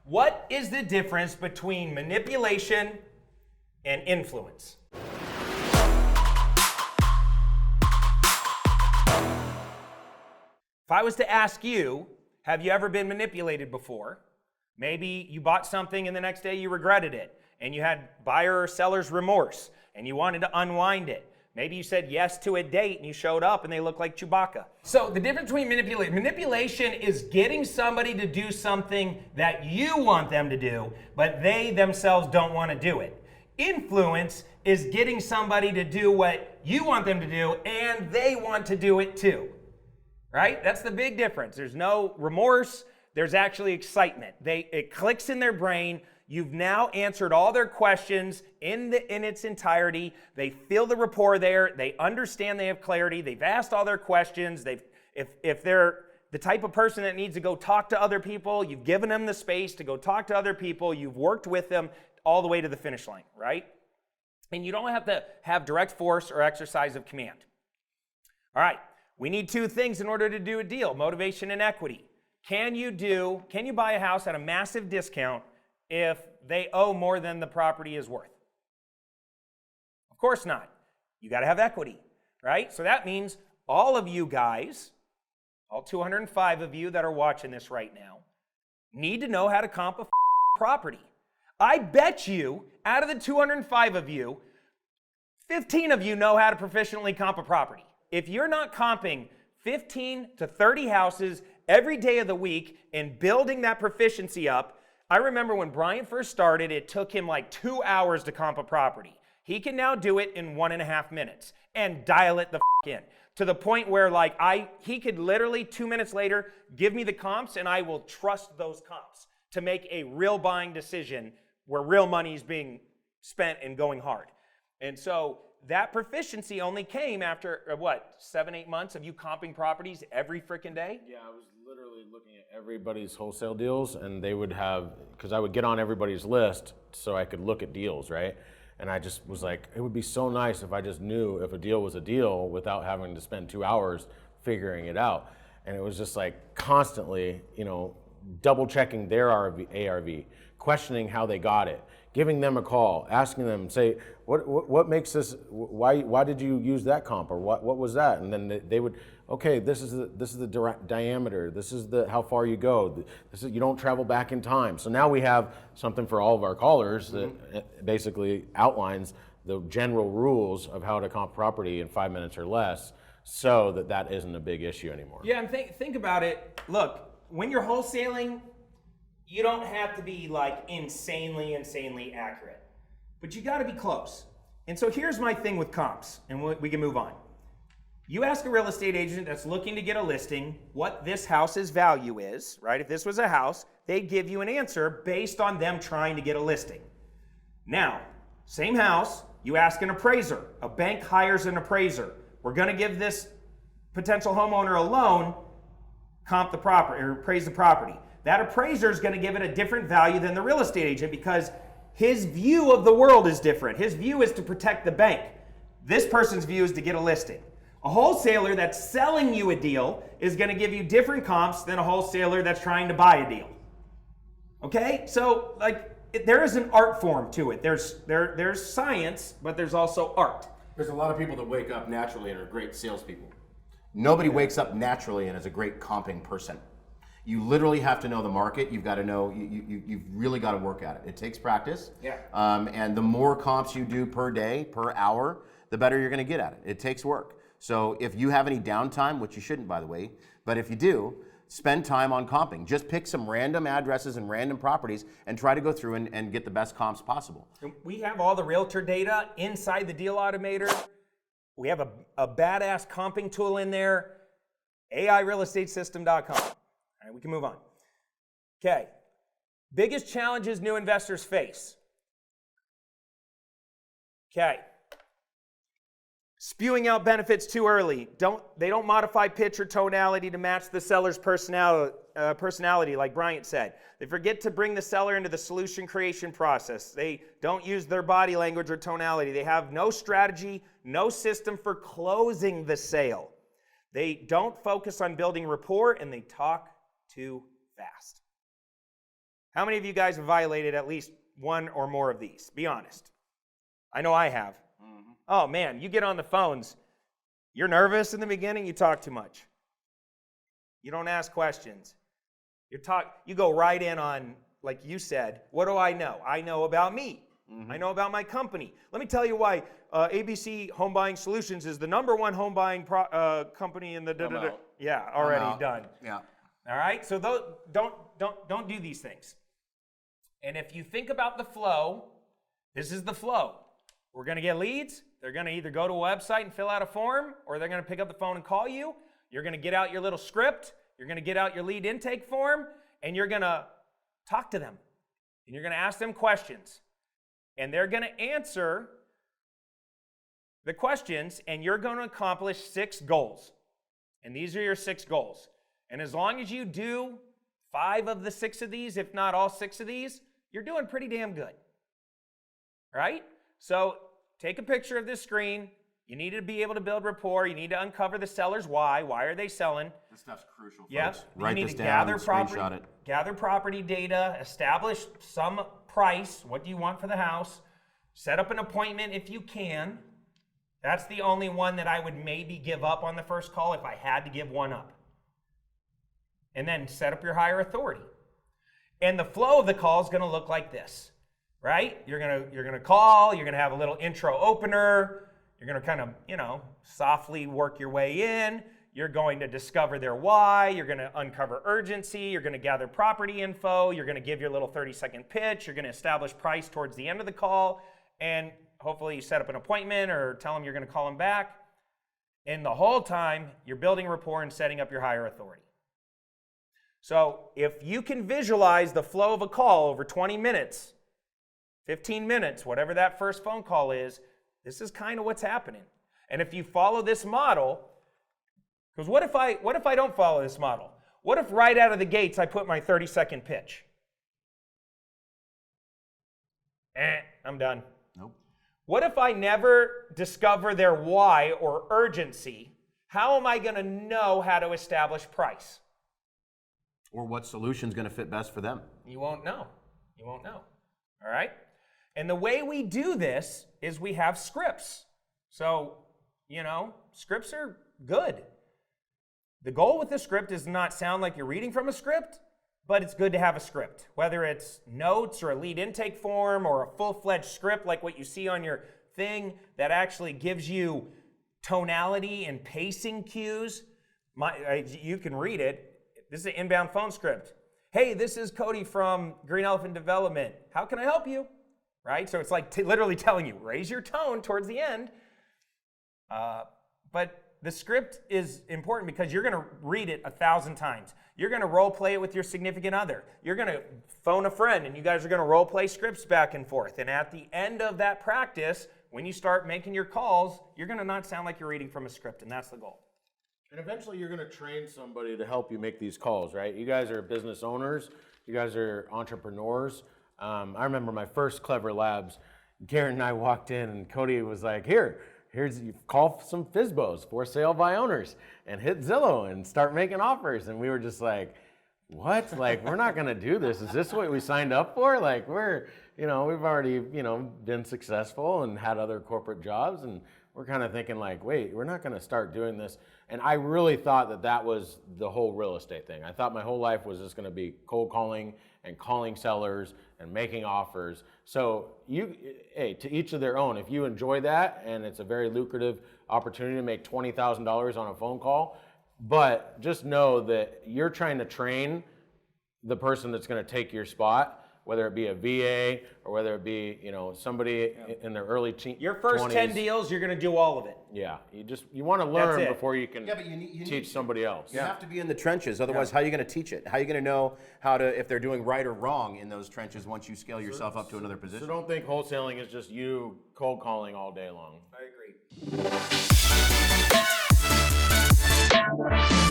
What is the difference between manipulation and influence? If I was to ask you, have you ever been manipulated before? Maybe you bought something and the next day you regretted it, and you had buyer or seller's remorse, and you wanted to unwind it. Maybe you said yes to a date and you showed up and they look like Chewbacca. So the difference between manipulation is getting somebody to do something that you want them to do, but they themselves don't want to do it. Influence is getting somebody to do what you want them to do and they want to do it too. Right? That's the big difference. There's no remorse. There's actually excitement. It clicks in their brain. You've now answered all their questions in its entirety. They feel the rapport there. They understand they have clarity. They've asked all their questions. If they're the type of person that needs to go talk to other people, you've given them the space to go talk to other people. You've worked with them all the way to the finish line, right? And you don't have to have direct force or exercise of command. All right. We need two things in order to do a deal: motivation and equity. Can you buy a house at a massive discount if they owe more than the property is worth? Of course not. You got to have equity, right? So that means all of you guys, all 205 of you that are watching this right now, need to know how to comp a property. I bet you, out of the 205 of you, 15 of you know how to proficiently comp a property. If you're not comping 15 to 30 houses every day of the week and building that proficiency up, I remember when Brian first started, it took him like 2 hours to comp a property. He can now do it in 1.5 minutes and dial it the in, to the point where he could literally 2 minutes later give me the comps and I will trust those comps to make a real buying decision where real money is being spent and going hard. And so that proficiency only came after, 7-8 months of you comping properties every freaking day? Yeah, I was literally looking at everybody's wholesale deals, and they would have, because I would get on everybody's list so I could look at deals, right? And I just was like, it would be so nice if I just knew if a deal was a deal without having to spend 2 hours figuring it out. And it was just like constantly, double checking their ARV, questioning how they got it, giving them a call, asking them, say, what makes this, why did you use that comp, or what was that? And then they would, okay, this is the diameter, this is how far you go, you don't travel back in time. So now we have something for all of our callers that basically outlines the general rules of how to comp property in 5 minutes or less, so that isn't a big issue anymore. Yeah, and think about it. Look, when you're wholesaling, you don't have to be like insanely accurate, but you got to be close. And so here's my thing with comps, and we can move on. You ask a real estate agent that's looking to get a listing what this house's value is, right? If this was a house, they'd give you an answer based on them trying to get a listing. Now, same house, you ask an appraiser. A bank hires an appraiser. We're going to give this potential homeowner a loan, comp the property, or appraise the property. That appraiser is going to give it a different value than the real estate agent because his view of the world is different. His view is to protect the bank. This person's view is to get a listing. A wholesaler that's selling you a deal is going to give you different comps than a wholesaler that's trying to buy a deal. Okay? So, there is an art form to it. There's science, but there's also art. There's a lot of people that wake up naturally and are great salespeople. Nobody wakes up naturally and is a great comping person. You literally have to know the market. You've got to know, you've really got to work at it. It takes practice. Yeah. And the more comps you do per day, per hour, the better you're going to get at it. It takes work. So if you have any downtime, which you shouldn't, by the way, but if you do, spend time on comping. Just pick some random addresses and random properties and try to go through and get the best comps possible. We have all the realtor data inside the deal automator. We have a badass comping tool in there, airealestatesystem.com. All right, we can move on. Okay. Biggest challenges new investors face. Okay. Spewing out benefits too early. They don't modify pitch or tonality to match the seller's personality, like Bryant said. They forget to bring the seller into the solution creation process. They don't use their body language or tonality. They have no strategy, no system for closing the sale. They don't focus on building rapport, and they talk too fast. How many of you guys have violated at least one or more of these? Be honest. I know I have. Oh man, you get on the phones. You're nervous in the beginning, you talk too much. You don't ask questions. You go right in on, like you said, what do I know? I know about me. I know about my company. Let me tell you why ABC Home Buying Solutions is the #1 home buying company in the Yeah, already done. Yeah. All right, so don't do these things. And if you think about the flow, this is the flow. We're going to get leads. They're going to either go to a website and fill out a form, or they're going to pick up the phone and call you. You're going to get out your little script. You're going to get out your lead intake form, and you're going to talk to them. And you're going to ask them questions. And they're going to answer the questions, and you're going to accomplish 6 goals. And these are your 6 goals. And as long as you do 5 of the 6 of these, if not all 6 of these, you're doing pretty damn good. Right? So take a picture of this screen. You need to be able to build rapport. You need to uncover the seller's why. Why are they selling? This stuff's crucial, folks. Yep. Write you need this to down, screenshot it. Gather property data, establish some price. What do you want for the house? Set up an appointment if you can. That's the only one that I would maybe give up on the first call if I had to give one up. And then set up your higher authority. And the flow of the call is going to look like this, right? You're gonna call. You're gonna have a little intro opener. You're gonna kind of, softly work your way in. You're going to discover their why. You're gonna uncover urgency. You're gonna gather property info. You're gonna give your little 30-second pitch. You're gonna establish price towards the end of the call, and hopefully you set up an appointment or tell them you're gonna call them back. And the whole time you're building rapport and setting up your higher authority. So if you can visualize the flow of a call over 20 minutes, 15 minutes, whatever that first phone call is, this is kind of what's happening. And if you follow this model, because what if I don't follow this model? What if right out of the gates I put my 30-second pitch? I'm done. Nope. What if I never discover their why or urgency? How am I going to know how to establish price? Or what solution's going to fit best for them? You won't know. You won't know. All right? And the way we do this is we have scripts. So, scripts are good. The goal with the script is to not sound like you're reading from a script, but it's good to have a script. Whether it's notes or a lead intake form or a full-fledged script like what you see on your thing that actually gives you tonality and pacing cues. You can read it. This is an inbound phone script. Hey, this is Cody from Green Elephant Development. How can I help you? Right? So it's like literally telling you, raise your tone towards the end. But the script is important because you're going to read it 1,000 times. You're going to role play it with your significant other. You're going to phone a friend and you guys are going to role play scripts back and forth. And at the end of that practice, when you start making your calls, you're going to not sound like you're reading from a script, and that's the goal. And eventually you're going to train somebody to help you make these calls, right? You guys are business owners. You guys are entrepreneurs. I remember my first Clever Labs. Garrett and I walked in, and Cody was like, here's you call some FSBOs, for sale by owners, and hit Zillow and start making offers. And we were just like, what? Like, we're not going to do this. Is this what we signed up for? Like, we've already, been successful and had other corporate jobs, and we're kind of thinking like, wait, we're not going to start doing this. And I really thought that was the whole real estate thing. I thought my whole life was just going to be cold calling and calling sellers and making offers. So to each of their own. If you enjoy that and it's a very lucrative opportunity to make $20,000 on a phone call, but just know that you're trying to train the person that's going to take your spot, whether it be a VA or whether it be, somebody in their early teens. Your first 10 deals, you're going to do all of it. Yeah, you want to learn before you can you teach somebody else. You have to be in the trenches, otherwise how are you going to teach it? How are you going to know if they're doing right or wrong in those trenches once you scale yourself up to another position? So don't think wholesaling is just you cold calling all day long. I agree.